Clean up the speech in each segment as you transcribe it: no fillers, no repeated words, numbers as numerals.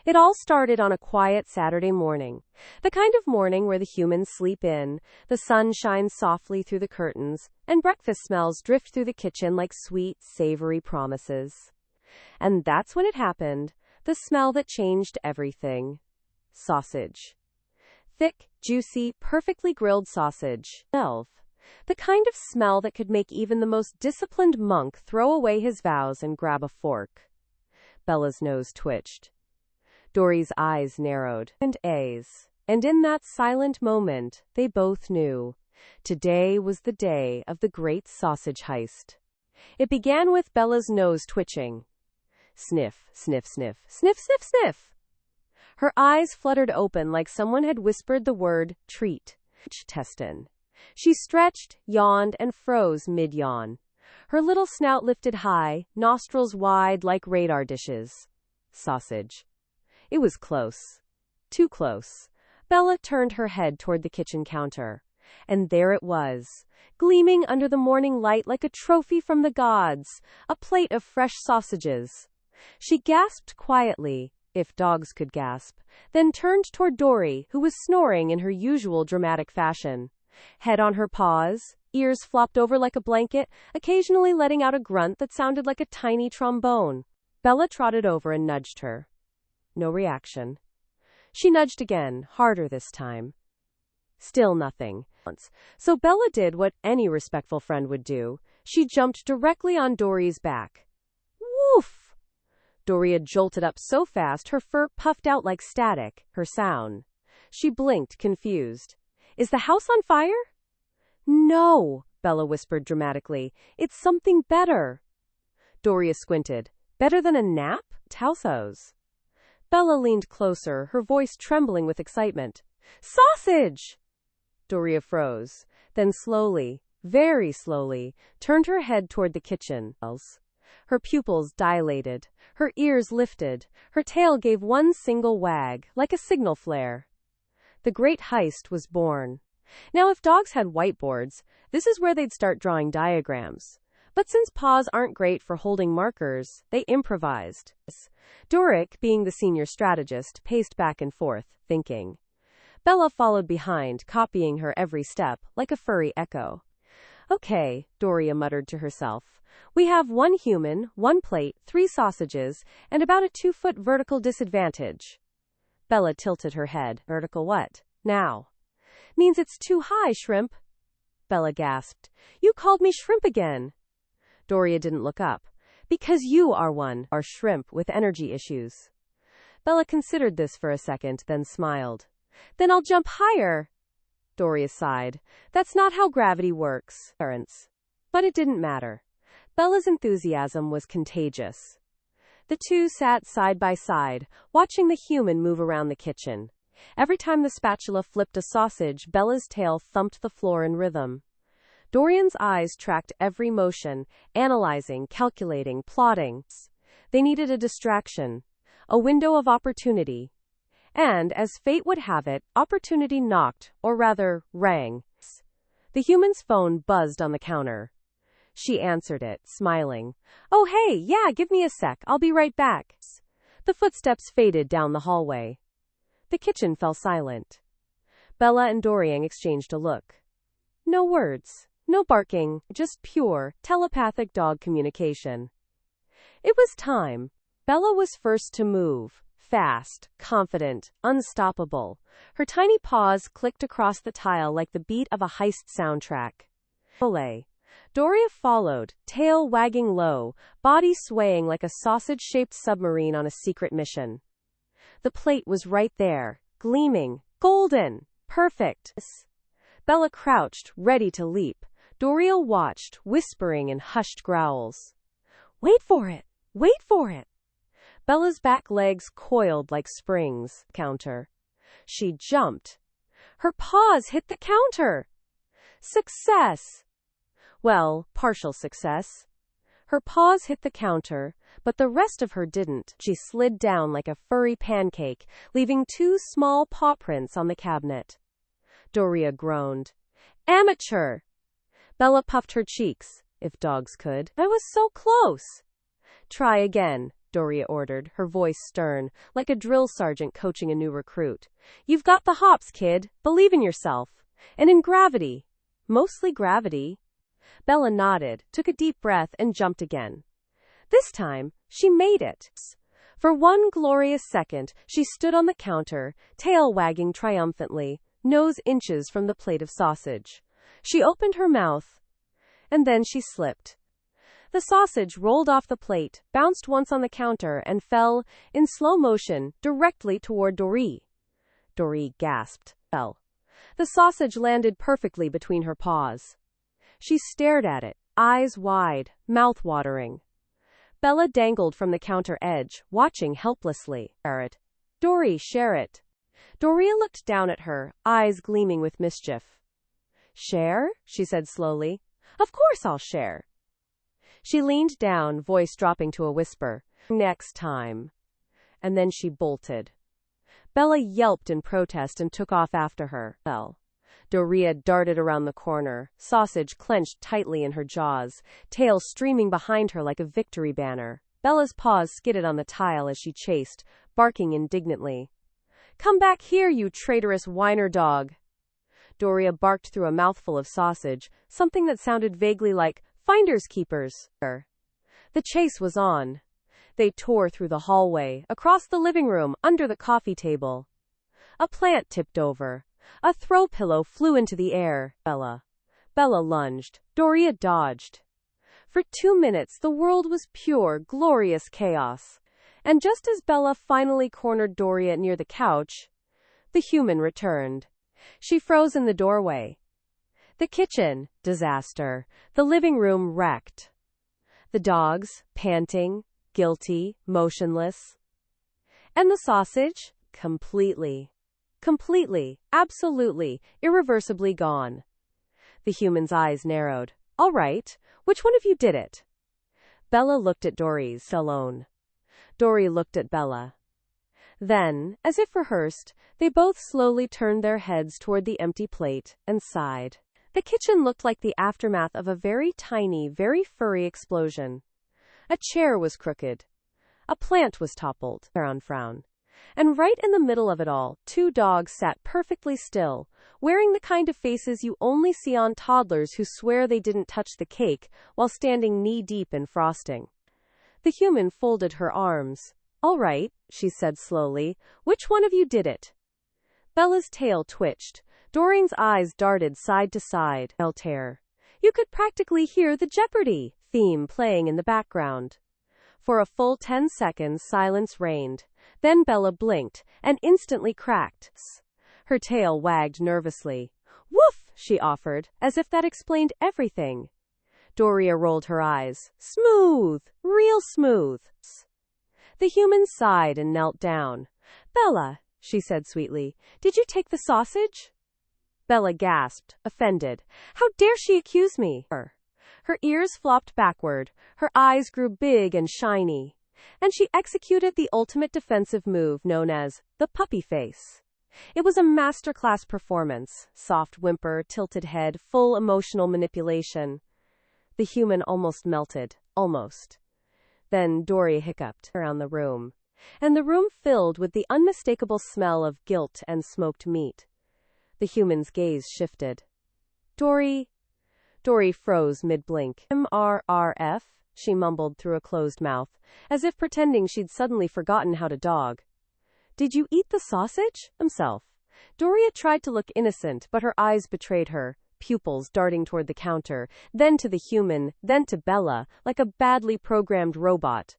It all started on a quiet Saturday morning. The kind of morning where the humans sleep in, the sun shines softly through the curtains, and breakfast smells drift through the kitchen like sweet, savory promises. And that's when it happened, the smell that changed everything. Sausage. Thick, juicy, perfectly grilled sausage. The kind of smell that could make even the most disciplined monk throw away his vows and grab a fork. Bella's nose twitched. Dori's eyes narrowed. And in that silent moment, they both knew. Today was the day of the Great Sausage Heist. It began with Bella's nose twitching. Sniff, sniff, sniff, sniff, sniff, sniff. Her eyes fluttered open like someone had whispered the word, treat. Testin. She stretched, yawned, and froze mid-yawn. Her little snout lifted high, nostrils wide like radar dishes. Sausage. It was close. Too close. Bella turned her head toward the kitchen counter. And there it was, gleaming under the morning light like a trophy from the gods, a plate of fresh sausages. She gasped quietly, if dogs could gasp, then turned toward Dori, who was snoring in her usual dramatic fashion. Head on her paws, ears flopped over like a blanket, occasionally letting out a grunt that sounded like a tiny trombone. Bella trotted over and nudged her. No reaction. She nudged again, harder this time. Still nothing. So Bella did what any respectful friend would do. She jumped directly on Dori's back. Woof! Dori had jolted up so fast her fur puffed out like static, her sound. She blinked, confused. Is the house on fire? No, Bella whispered dramatically. It's something better. Dori squinted. Better than a nap? Tausos. Bella leaned closer, her voice trembling with excitement. Sausage! Dori froze, then slowly, very slowly, turned her head toward the kitchen. Her pupils dilated, her ears lifted, her tail gave one single wag, like a signal flare. The Great Heist was born. Now, if dogs had whiteboards, this is where they'd start drawing diagrams. But since paws aren't great for holding markers, they improvised. Doric, being the senior strategist, paced back and forth, thinking. Bella followed behind, copying her every step, like a furry echo. Okay, Dori muttered to herself. We have 1 human, 1 plate, 3 sausages, and about a 2-foot vertical disadvantage. Bella tilted her head. Vertical what? Now. Means it's too high, shrimp. Bella gasped. You called me shrimp again. Doria didn't look up. Because you are one, are shrimp with energy issues. Bella considered this for a second, then smiled. Then I'll jump higher. Doria sighed. That's not how gravity works. But it didn't matter. Bella's enthusiasm was contagious. The two sat side by side, watching the human move around the kitchen. Every time the spatula flipped a sausage, Bella's tail thumped the floor in rhythm. Dorian's eyes tracked every motion, analyzing, calculating, plotting. They needed a distraction, a window of opportunity. And, as fate would have it, opportunity knocked, or rather, rang. The human's phone buzzed on the counter. She answered it, smiling. Oh hey, yeah, give me a sec, I'll be right back. The footsteps faded down the hallway. The kitchen fell silent. Bella and Dorian exchanged a look. No words, no barking, just pure, telepathic dog communication. It was time. Bella was first to move. Fast, confident, unstoppable. Her tiny paws clicked across the tile like the beat of a heist soundtrack. Olay. Doria followed, tail wagging low, body swaying like a sausage-shaped submarine on a secret mission. The plate was right there, gleaming, golden, perfect. Bella crouched, ready to leap. Doria watched, whispering in hushed growls. Wait for it! Wait for it! Bella's back legs coiled like springs. Counter. She jumped. Her paws hit the counter. Success! Well, partial success. Her paws hit the counter, but the rest of her didn't. She slid down like a furry pancake, leaving 2 small paw prints on the cabinet. Doria groaned. Amateur! Bella puffed her cheeks, if dogs could. I was so close. Try again. Doria ordered, her voice stern, like a drill sergeant coaching a new recruit. You've got the hops, kid. Believe in yourself. And in gravity. Mostly gravity. Bella nodded, took a deep breath, and jumped again. This time, she made it. For one glorious second, she stood on the counter, tail wagging triumphantly, nose inches from the plate of sausage. She opened her mouth, and then she slipped. The sausage rolled off the plate, bounced once on the counter, and fell, in slow motion, directly toward Dori. Dori gasped. Fell. The sausage landed perfectly between her paws. She stared at it, eyes wide, mouth watering. Bella dangled from the counter edge, watching helplessly. Dori, share it. Doria looked down at her, eyes gleaming with mischief. Share? She said slowly. Of course I'll share. She leaned down, voice dropping to a whisper. Next time. And then she bolted. Bella yelped in protest and took off after her. Doria darted around the corner, sausage clenched tightly in her jaws, tail streaming behind her like a victory banner. Bella's paws skidded on the tile as she chased, barking indignantly. Come back here, you traitorous whiner dog! Doria barked through a mouthful of sausage, something that sounded vaguely like finders keepers. The chase was on. They tore through the hallway, across the living room, under the coffee table. A plant tipped over. A throw pillow flew into the air. Bella lunged. Doria dodged. For 2 minutes, the world was pure, glorious chaos. And just as Bella finally cornered Doria near the couch, the human returned. She froze in the doorway. The kitchen, disaster. The living room, wrecked. The dogs, panting, guilty, motionless. And the sausage, completely, absolutely, irreversibly gone. The human's eyes narrowed. All right, which one of you did it? Bella looked at Dori's alone. Dori looked at Bella. Then, as if rehearsed, they both slowly turned their heads toward the empty plate and sighed. The kitchen looked like the aftermath of a very tiny, very furry explosion. A chair was crooked. A plant was toppled. Frown. And right in the middle of it all, 2 dogs sat perfectly still, wearing the kind of faces you only see on toddlers who swear they didn't touch the cake while standing knee-deep in frosting. The human folded her arms. All right, she said slowly. Which one of you did it? Bella's tail twitched. Doreen's eyes darted side to side. Altair. You could practically hear the Jeopardy! Theme playing in the background. For a full 10 seconds, silence reigned. Then Bella blinked, and instantly cracked. Her tail wagged nervously. Woof, she offered, as if that explained everything. Doria rolled her eyes. Smooth, real smooth. The human sighed and knelt down. Bella, she said sweetly, did you take the sausage? Bella gasped, offended. How dare she accuse me? Her ears flopped backward, her eyes grew big and shiny, and she executed the ultimate defensive move known as the puppy face. It was a masterclass performance, soft whimper, tilted head, full emotional manipulation. The human almost melted, almost. Then Dori hiccuped around the room, and the room filled with the unmistakable smell of guilt and smoked meat. The human's gaze shifted. Dori froze mid-blink. MRRF, she mumbled through a closed mouth, as if pretending she'd suddenly forgotten how to dog. Did you eat the sausage? Himself. Doria tried to look innocent, but her eyes betrayed her, pupils darting toward the counter, then to the human, then to Bella, like a badly programmed robot.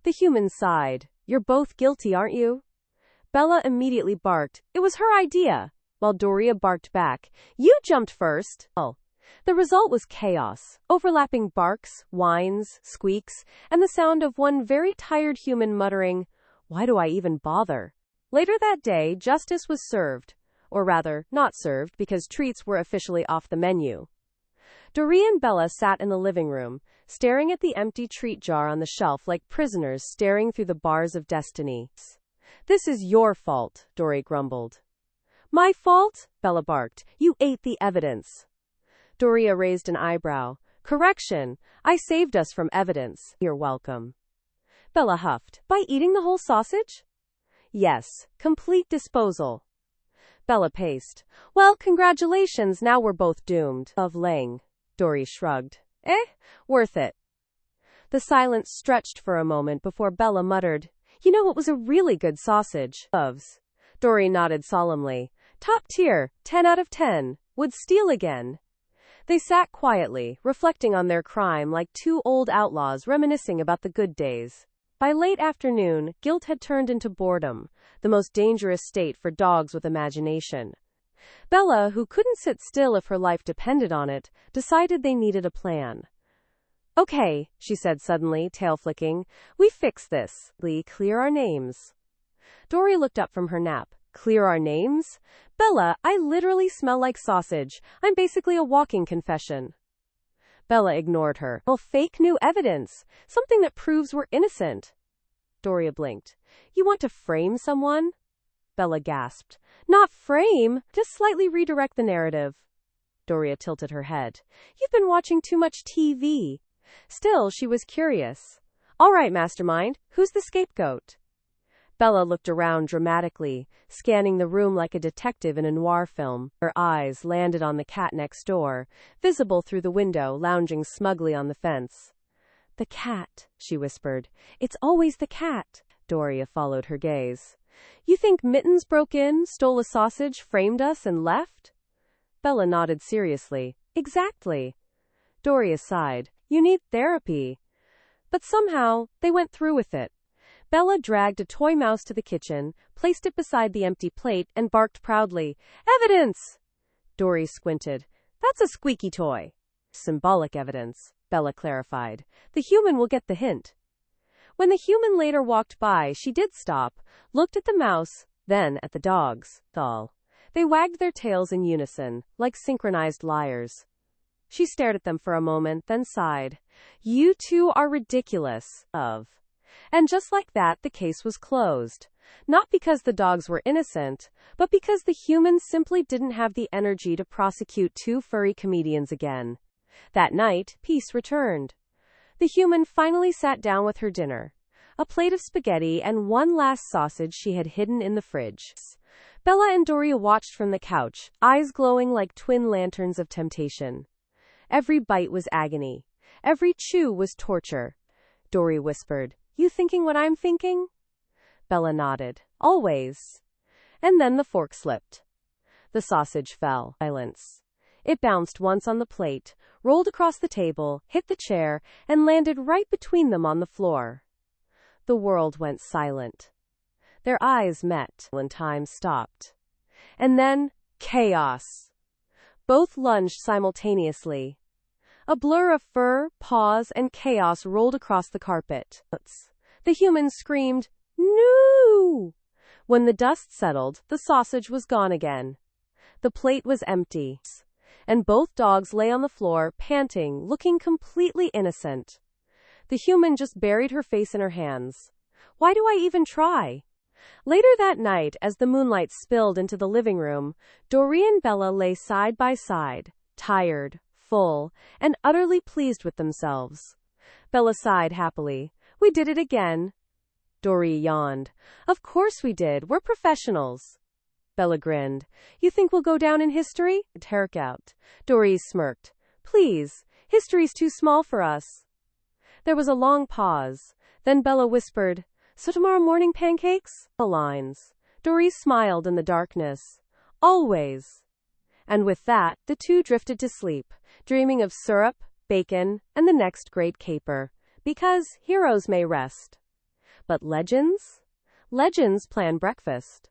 The human sighed. You're both guilty, aren't you? Bella immediately barked. It was her idea, while Doria barked back. You jumped first. Oh. The result was chaos, overlapping barks, whines, squeaks, and the sound of one very tired human muttering, "Why do I even bother?" Later that day, justice was served, or rather, not served because treats were officially off the menu. Dori and Bella sat in the living room, staring at the empty treat jar on the shelf like prisoners staring through the bars of destiny. This is your fault, Dori grumbled. My fault? Bella barked. You ate the evidence. Doria raised an eyebrow. Correction, I saved us from evidence. You're welcome. Bella huffed. By eating the whole sausage? Yes, complete disposal. Bella paced. Well, congratulations, now we're both doomed. Of laying. Dori shrugged. Worth it. The silence stretched for a moment before Bella muttered, You know, it was a really good sausage. Loves. Dori nodded solemnly. Top tier, 10 out of 10. Would steal again. They sat quietly, reflecting on their crime like two old outlaws reminiscing about the good days. By late afternoon, guilt had turned into boredom, the most dangerous state for dogs with imagination. Bella, who couldn't sit still if her life depended on it, decided they needed a plan. Okay, she said suddenly, tail flicking. We fix this. Clear our names. Dori looked up from her nap. Clear our names? Bella, I literally smell like sausage. I'm basically a walking confession. Bella ignored her. Well, fake new evidence. Something that proves we're innocent. Doria blinked. You want to frame someone? Bella gasped. Not frame, just slightly redirect the narrative. Doria tilted her head. You've been watching too much TV. Still, she was curious. All right, mastermind, who's the scapegoat? Bella looked around dramatically, scanning the room like a detective in a noir film. Her eyes landed on the cat next door, visible through the window, lounging smugly on the fence. The cat, she whispered. It's always the cat. Doria followed her gaze. You think Mittens broke in, stole a sausage, framed us, and left? Bella nodded seriously. Exactly. Doria sighed. You need therapy. But somehow, they went through with it. Bella dragged a toy mouse to the kitchen, placed it beside the empty plate, and barked proudly. Evidence! Dori squinted. That's a squeaky toy. Symbolic evidence, Bella clarified. The human will get the hint. When the human later walked by, she did stop, looked at the mouse, then at the dogs. They wagged their tails in unison, like synchronized liars. She stared at them for a moment, then sighed. You two are ridiculous. And just like that, the case was closed. Not because the dogs were innocent, but because the humans simply didn't have the energy to prosecute two furry comedians again. That night, peace returned. The human finally sat down with her dinner. A plate of spaghetti and one last sausage she had hidden in the fridge. Bella and Doria watched from the couch, eyes glowing like twin lanterns of temptation. Every bite was agony. Every chew was torture. Dori whispered, You thinking what I'm thinking? Bella nodded. Always. And then the fork slipped. The sausage fell. Silence. It bounced once on the plate, rolled across the table, hit the chair, and landed right between them on the floor. The world went silent. Their eyes met, and time stopped. And then, chaos. Both lunged simultaneously. A blur of fur, paws, and chaos rolled across the carpet. The humans screamed, No! When the dust settled, the sausage was gone again. The plate was empty. And both dogs lay on the floor, panting, looking completely innocent. The human just buried her face in her hands. Why do I even try? Later that night, as the moonlight spilled into the living room, Dori and Bella lay side by side, tired, full, and utterly pleased with themselves. Bella sighed happily. We did it again. Dori yawned. Of course we did. We're professionals. Bella grinned. You think we'll go down in history? Herk out. Dori smirked. Please, history's too small for us. There was a long pause. Then Bella whispered, So tomorrow morning pancakes? The lines. Dori smiled in the darkness. Always. And with that, the two drifted to sleep, dreaming of syrup, bacon, and the next great caper. Because heroes may rest. But legends? Legends plan breakfast.